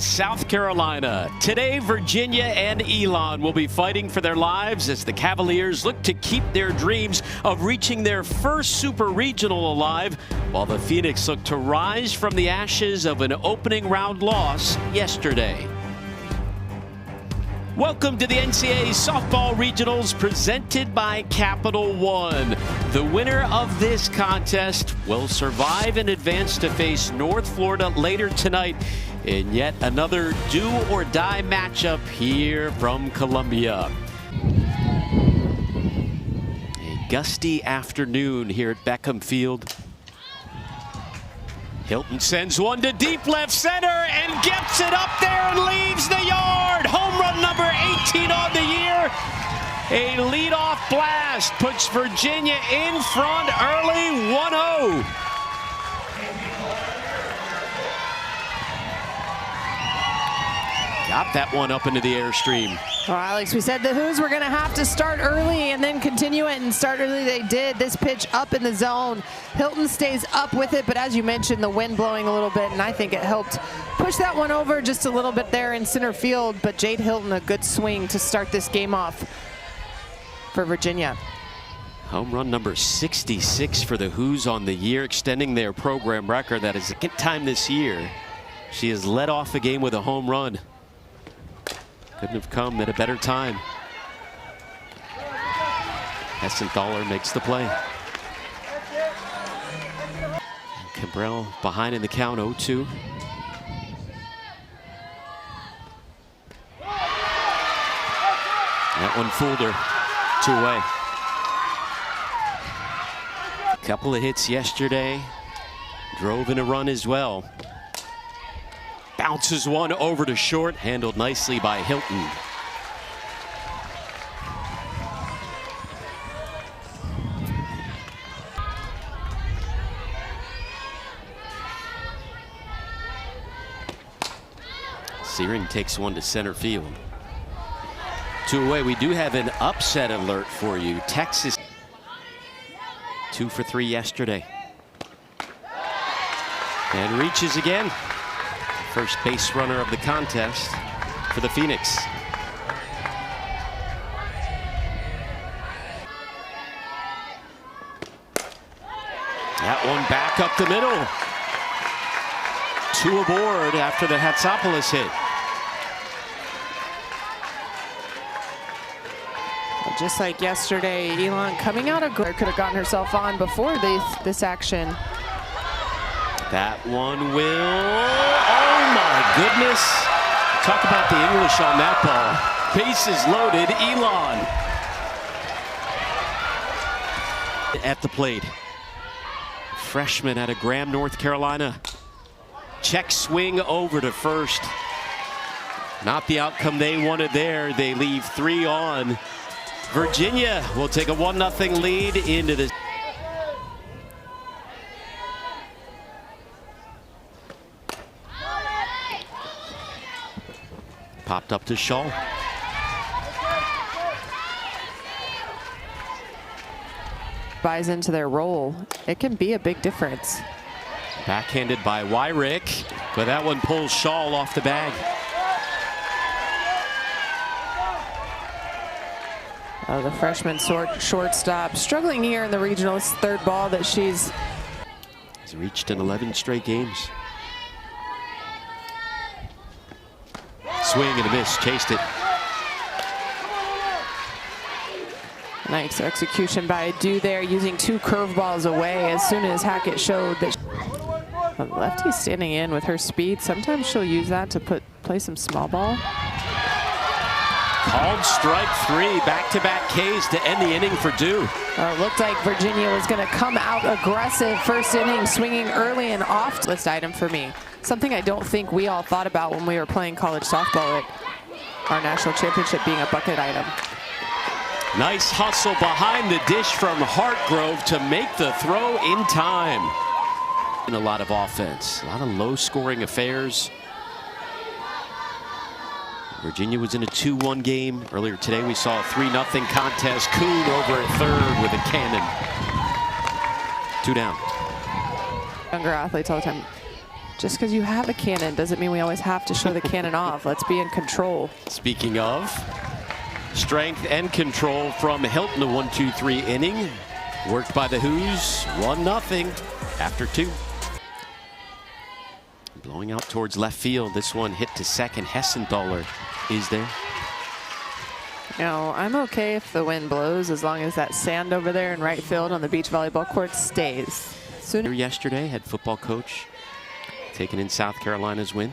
South Carolina. Today, Virginia and Elon will be fighting for their lives as the Cavaliers look to keep their dreams of reaching their first super regional alive, while the Phoenix look to rise from the ashes of an opening round loss yesterday. Welcome to the NCAA Softball Regionals presented by Capital One. The winner of this contest will survive and advance to face North Florida later tonight in yet another do-or-die matchup here from Columbia. A gusty afternoon here at Beckham Field. Hilton sends one to deep left center and gets it up there and leaves the yard. Home run number 18 on the year. A leadoff blast puts Virginia in front early, 1-0. Got that one up into the airstream. Well, Alex, we said the Who's were going to have to start early and then continue it, and start early they did. This pitch up in the zone. Hilton stays up with it, but as you mentioned, the wind blowing a little bit, and I think it helped push that one over just a little bit there in center field. But Jade Hilton, a good swing to start this game off for Virginia. Home run number 66 for the Who's on the year, extending their program record. That is the second time this year she has led off a game with a home run. Couldn't have come at a better time. Hessenthaler makes the play. Cabral behind in the count, 0-2. That one fooled her. 2 away. Couple of hits yesterday. Drove in a run as well. Bounces one over to short, handled nicely by Hilton. Searing takes one to center field. 2 away. We do have an upset alert for you. Texas 2 for 3 yesterday. And reaches again. First base runner of the contest for the Phoenix. That one back up the middle. 2 aboard after the Hatsopoulos hit. Well, just like yesterday, Elon coming out of could have gotten herself on before this action. That one will, oh my goodness. Talk about the English on that ball. Bases loaded, Elon. At the plate. Freshman out of Graham, North Carolina. Check swing over to first. Not the outcome they wanted there. They leave 3 on. Virginia will take a 1-0 lead into the popped up to Shaw. Buys into their role. It can be a big difference. Backhanded by Wyrick, but that one pulls Shaw off the bag. Oh, the freshman shortstop struggling here in the regional. It's the 3rd ball that she's reached in 11 straight games. Swing and a miss, chased it. Nice execution by Adu there, using 2 curveballs away as soon as Hackett showed that the lefty's standing in with her speed. Sometimes she'll use that to play some small ball. Called strike 3, back-to-back Ks to end the inning for Adu. It looked like Virginia was going to come out aggressive first inning, swinging early and off. List item for me. Something I don't think we all thought about when we were playing college softball at our national championship, being a bucket item. Nice hustle behind the dish from Hartgrove to make the throw in time. And a lot of offense, a lot of low-scoring affairs. Virginia was in a 2-1 game. Earlier today, we saw a 3-0 contest. Kuhn over at third with a cannon. 2 down. Younger athletes all the time. Just because you have a cannon doesn't mean we always have to show the cannon off. Let's be in control. Speaking of strength and control from Hilton, a 1-2-3 inning. Worked by the Who's, 1-0 after 2. Blowing out towards left field. This one hit to second. Hessenthaler is there. You know, I'm okay if the wind blows as long as that sand over there in right field on the beach volleyball court stays. Soon yesterday, head football coach taking in South Carolina's win.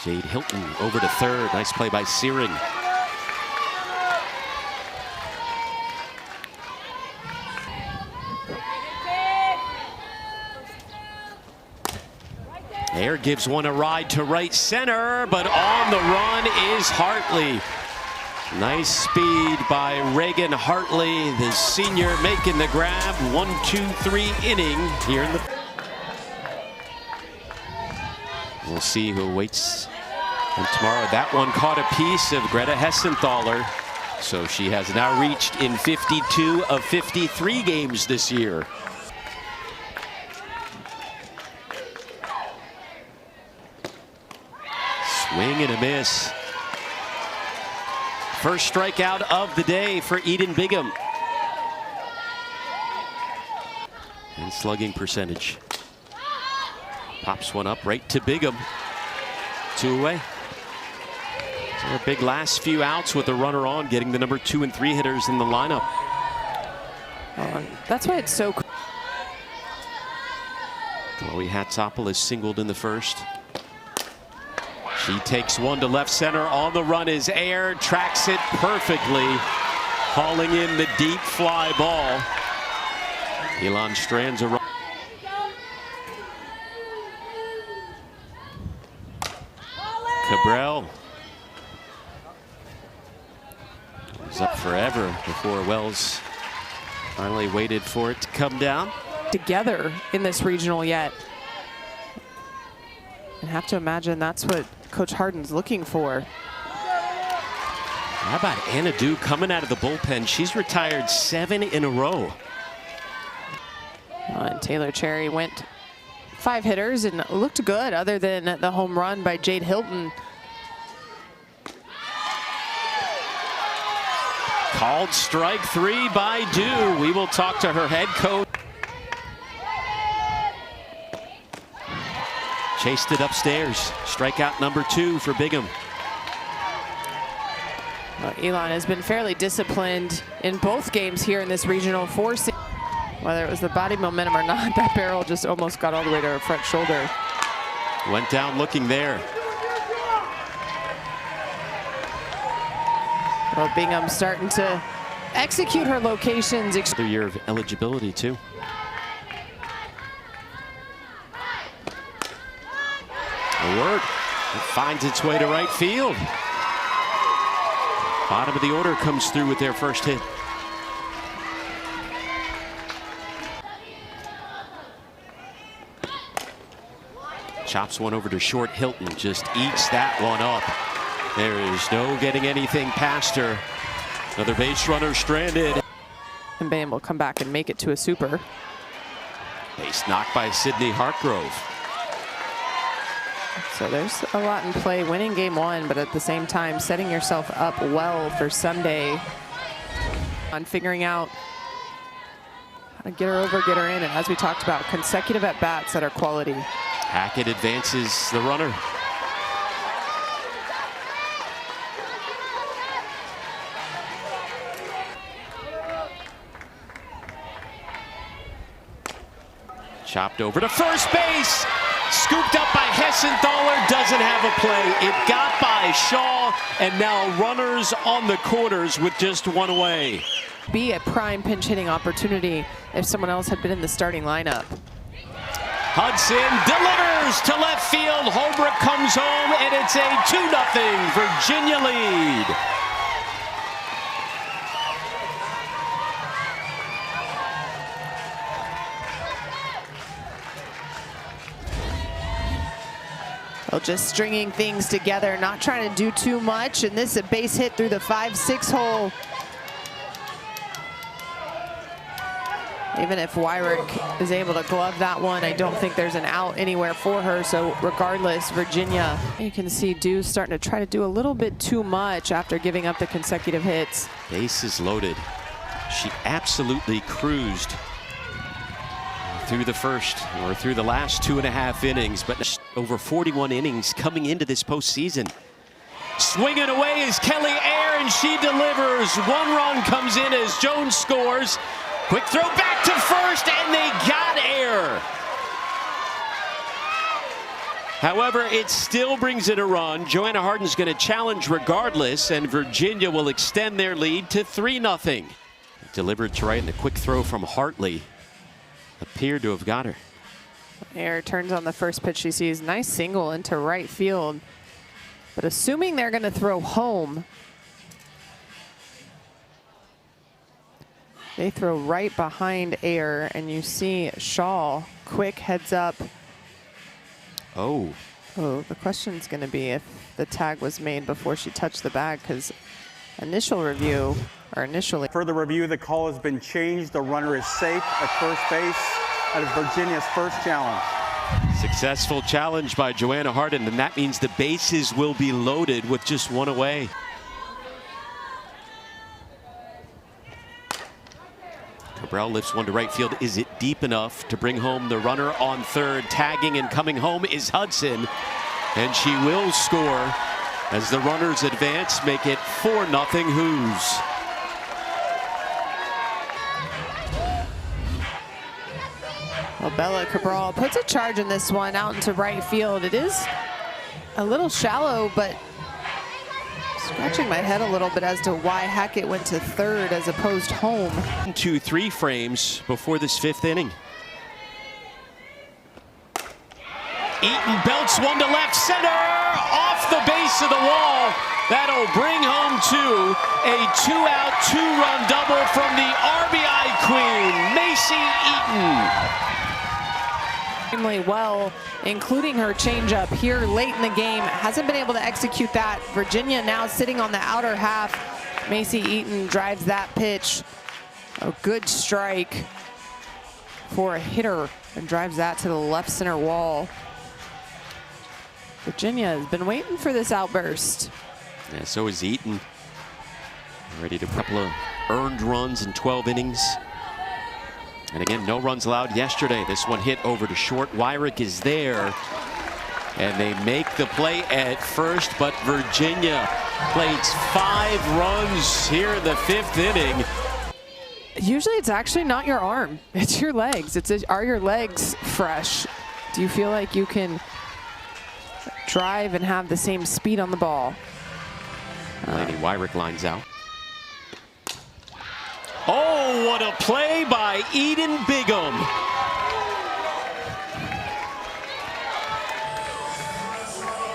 Jade Hilton over to third. Nice play by Searing. Air gives one a ride to right center, but on the run is Hartley. Nice speed by Reagan Hartley, the senior, making the grab. 1-2-3 inning here in the. We'll see who awaits him tomorrow. That one caught a piece of Greta Hessenthaler, so she has now reached in 52 of 53 games this year. Swing and a miss. First strikeout of the day for Eden Bigham. And slugging percentage. Pops one up right to Bigham. 2 away. So a big last few outs with the runner on, getting the number 2 and 3 hitters in the lineup. That's why it's so cool. Chloe Hatsopoulos singled in the first. She takes one to left center. On the run is Air, tracks it perfectly, hauling in the deep fly ball. Elon strands a run. Cabral was up forever before Wells finally waited for it to come down. Together in this regional yet. And have to imagine that's what Coach Harden's looking for. How about Anna Du coming out of the bullpen? She's retired 7 in a row. And Taylor Cherry went 5 hitters and looked good other than the home run by Jade Hilton. Called strike 3 by Du. We will talk to her head coach. Chased it upstairs. Strikeout number 2 for Bigham. Well, Elon has been fairly disciplined in both games here in this regional, forcing, whether it was the body momentum or not, that barrel just almost got all the way to her front shoulder. Went down looking there. Well, Bingham starting to execute her locations. Another year of eligibility too. A word. It finds its way to right field. Bottom of the order comes through with their first hit. Chops one over to short. Hilton just eats that one up. There is no getting anything past her. Another base runner stranded. And Bam will come back and make it to a super. Base knocked by Sydney Hartgrove. So there's a lot in play, winning game 1, but at the same time setting yourself up well for Sunday on figuring out how to get her over, get her in, and as we talked about, consecutive at-bats that are quality. Hackett advances the runner. Chopped over to first base. Scooped up by Hessenthaler, doesn't have a play. It got by Shaw, and now runners on the corners with just 1 away. Be a prime pinch hitting opportunity if someone else had been in the starting lineup. Hudson delivers to left field. Holbrook comes home, and it's a 2-0 Virginia lead. Well, just stringing things together, not trying to do too much, and this is a base hit through the 5-6 hole. Even if Wyrick is able to glove that one, I don't think there's an out anywhere for her. So regardless, Virginia, you can see Deuce starting to try to do a little bit too much after giving up the consecutive hits. Bases loaded. She absolutely cruised through the first, or through the last 2.5 innings, but over 41 innings coming into this postseason. Swinging away is Kelly Ayer, and she delivers. One run comes in as Jones scores. Quick throw back to first, and they got Ayer. However, it still brings in a run. Joanna Harden's going to challenge regardless, and Virginia will extend their lead to 3-0. Delivered to right, and the quick throw from Hartley appeared to have got her. Ayer turns on the first pitch she sees. Nice single into right field. But assuming they're going to throw home, they throw right behind Ayer, and you see Shaw quick heads up. Oh, the question's going to be if the tag was made before she touched the bag, because initially. Further review, the call has been changed. The runner is safe at first base. That is Virginia's first challenge. successful challenge by Joanna Harden, and that means the bases will be loaded with just one away. Cabral lifts one to right field. Is it deep enough to bring home the runner on third? Tagging and coming home is Hudson, and she will score as the runners advance, make it 4-0 Hoos. Well, Bella Cabral puts a charge in this one out into right field. It is a little shallow, but scratching my head a little bit as to why Hackett went to third as opposed home. 2-3 frames before this fifth inning. Eaton belts one to left center, off the base of the wall. That'll bring home two. A 2-out, 2-run double from the RBI queen, Macy Eaton. Extremely well, including her changeup here late in the game. Hasn't been able to execute that. Virginia now sitting on the outer half. Macy Eaton drives that pitch. A good strike for a hitter and drives that to the left center wall. Virginia has been waiting for this outburst. Yeah, so is Eaton. Ready to couple of earned runs in 12 innings. And again, no runs allowed yesterday. This one hit over to short. Wyrick is there, and they make the play at first, but Virginia plates 5 runs here in the fifth inning. Usually it's actually not your arm, it's your legs. Are your legs fresh? Do you feel like you can drive and have the same speed on the ball? Lady Wyrick lines out. Oh, what a play by Eden Bigham.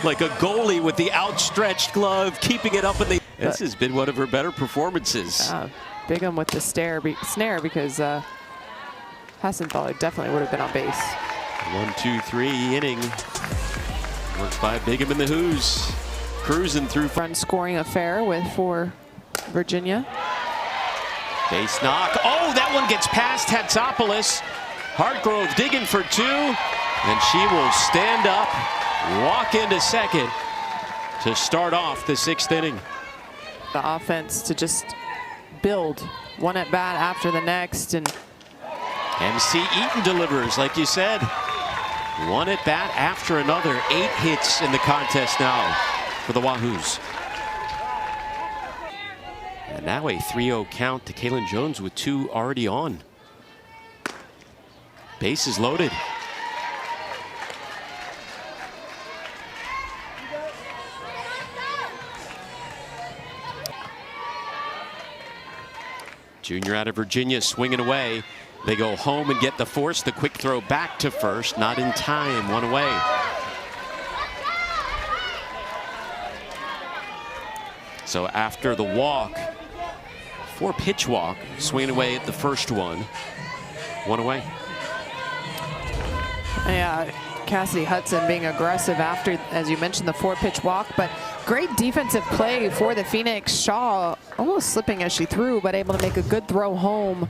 Like a goalie with the outstretched glove, keeping it up in the... This has been one of her better performances. Bigham with the snare because Hassenthal definitely would have been on base. 1-2-3 inning. Worked by Bigham and the Hoos. Cruising through. Run scoring affair for Virginia. Base knock. Oh, that one gets past Hatsopoulos. Hartgrove digging for 2, and she will stand up, walk into second to start off the 6th inning. The offense to just build one at bat after the next, and MC Eaton delivers, like you said. One at bat after another. 8 hits in the contest now for the Wahoos. And now a 3-0 count to Kaylin Jones with 2 already on. Bases loaded. Junior out of Virginia swinging away. They go home and get the force. The quick throw back to first. Not in time. 1 away. So after the walk, 4-pitch walk, swinging away at the first one. 1 away. Yeah, Cassidy Hudson being aggressive after, as you mentioned, the 4-pitch walk, but great defensive play for the Phoenix. Shaw almost slipping as she threw, but able to make a good throw home.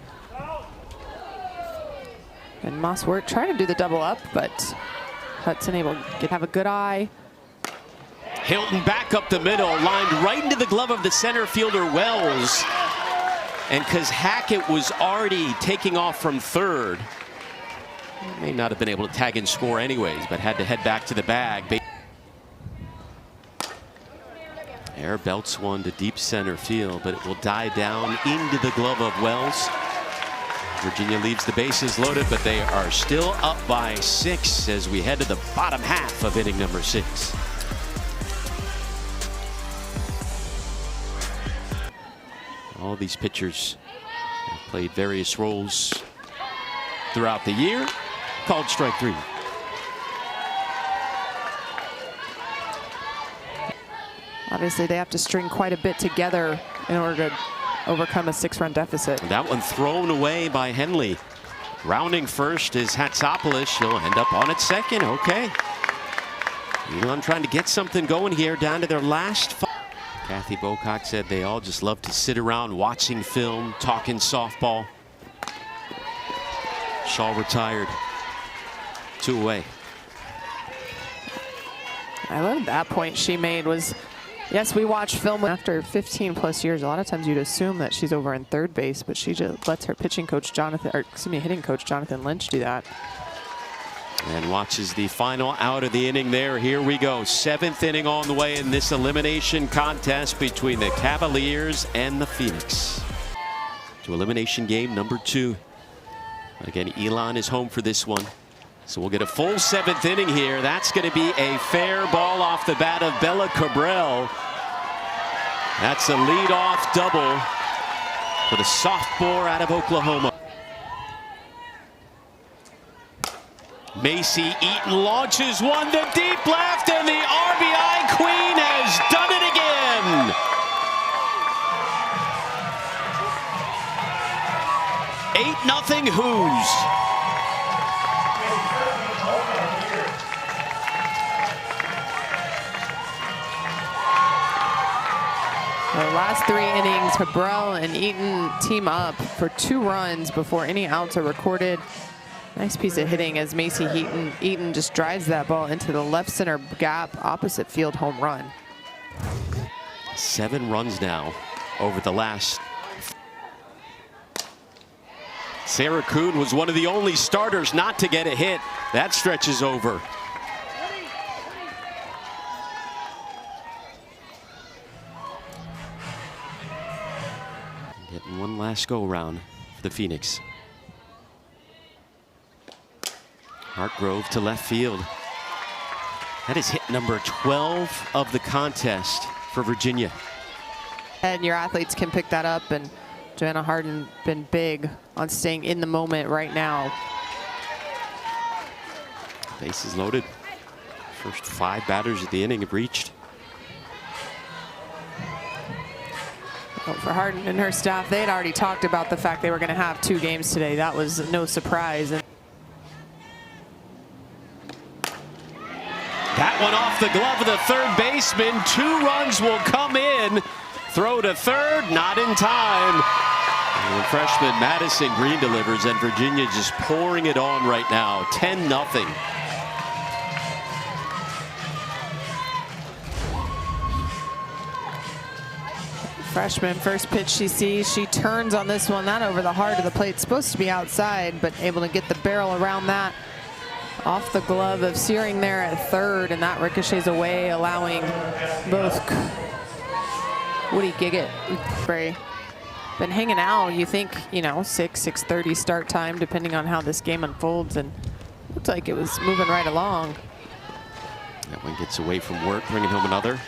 And Moss work trying to do the double up, but Hudson able to have a good eye. Hilton back up the middle, lined right into the glove of the center fielder Wells. And because Hackett was already taking off from third, may not have been able to tag and score anyways, but had to head back to the bag. Air belts one to deep center field, but it will die down into the glove of Wells. Virginia leaves the bases loaded, but they are still up by 6 as we head to the bottom half of inning number 6. All these pitchers have played various roles throughout the year. Called strike 3. Obviously, they have to string quite a bit together in order to overcome a 6-run deficit. That one thrown away by Henley. Rounding first is Hatsopoulos. He'll end up on at second. Okay. Elon trying to get something going here down to their last 5. Kathy Bocock said they all just love to sit around watching film, talking softball. Shaw retired. 2 away. I love that point she made was, yes, we watch film after 15 plus years. A lot of times you'd assume that she's over in third base, but she just lets her pitching coach hitting coach Jonathan Lynch do that. And watches the final out of the inning there. Here we go. 7th inning on the way in this elimination contest between the Cavaliers and the Phoenix. To elimination game number 2. Again, Elon is home for this one. So we'll get a full 7th inning here. That's going to be a fair ball off the bat of Bella Cabral. That's a leadoff double for the sophomore out of Oklahoma. Macy Eaton launches one to deep left, and the RBI queen has done it again. 8-0 Hoos. The last 3 innings, Cabral and Eaton team up for 2 runs before any outs are recorded. Nice piece of hitting as Macy Eaton just drives that ball into the left center gap, opposite field home run. 7 runs now over the last. Sarah Kuhn was one of the only starters not to get a hit. That stretch is over. Getting one last go around for the Phoenix. Hartgrove to left field. That is hit number 12 of the contest for Virginia. And your athletes can pick that up, and Joanna Harden been big on staying in the moment right now. Bases loaded. First 5 batters of the inning have reached. Well, for Harden and her staff, they had already talked about the fact they were going to have 2 games today. That was no surprise. That one off the glove of the third baseman. 2 runs will come in. Throw to third, not in time. And the freshman Madison Green delivers, and Virginia just pouring it on right now. 10-0. Freshman, first pitch she sees, she turns on this one, not over the heart of the plate. Supposed to be outside, but able to get the barrel around that. Off the glove of Searing there at third, and that ricochets away, allowing both Woody Giggett been hanging out. You think, you know, 6:30 start time, depending on how this game unfolds, and looked like it was moving right along. That one gets away from work, bringing home another.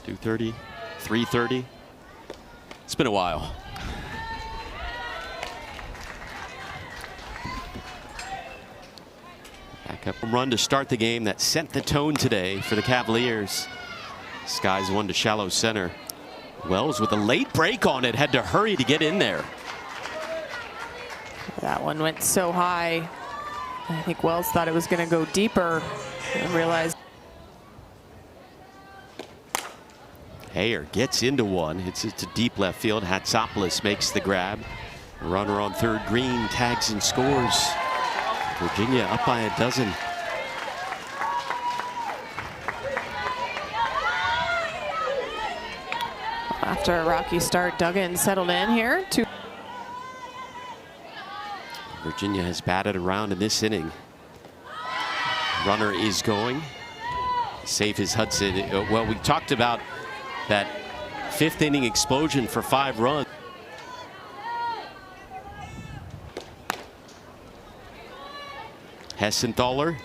.230, 3:30. It's been a while. Back up run to start the game that set the tone today for the Cavaliers. Skies one to shallow center. Wells with a late break on it, had to hurry to get in there. That one went so high. I think Wells thought it was going to go deeper and realized. Hayer gets into one. It's to deep left field. Hatsopoulos makes the grab. Runner on third, Green tags and scores. Virginia up by a dozen. After a rocky start, Duggan settled in here. Virginia has batted around in this inning. Runner is going. Safe as Hudson. Well, we talked about that fifth inning explosion for 5 runs. Hessenthaler.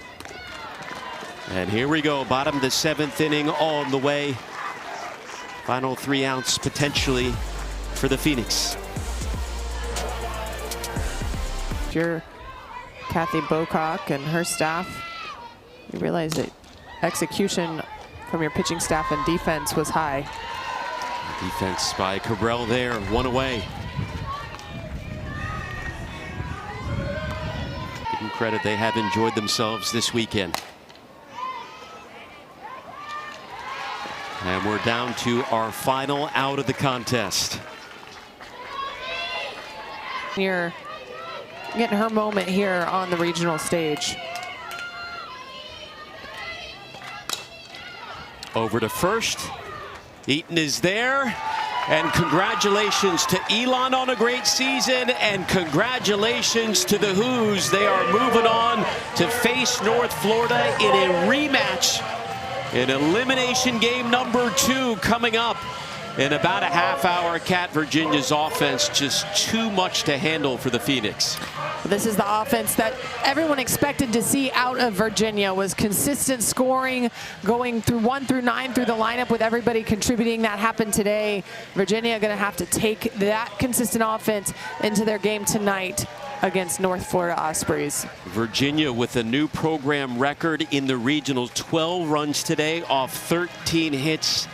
And here we go, bottom of the 7th inning on the way. Final 3 outs potentially for the Phoenix. If you're Kathy Bocock and her staff, you realize that execution from your pitching staff and defense was high. Defense by Cabral there, 1 away. Give them credit, they have enjoyed themselves this weekend. And we're down to our final out of the contest. You're getting her moment here on the regional stage. Over to first. Eaton is there. And congratulations to Elon on a great season. And congratulations to the Who's. They are moving on to face North Florida in a rematch. In elimination game number 2 coming up in about a half hour. Cat, Virginia's offense just too much to handle for the Phoenix. This is the offense that everyone expected to see out of Virginia. Was consistent scoring, going through 1 through 9 through the lineup with everybody contributing. That happened today. Virginia going to have to take that consistent offense into their game tonight against North Florida Ospreys. Virginia with a new program record in the regionals. 12 runs today off 13 hits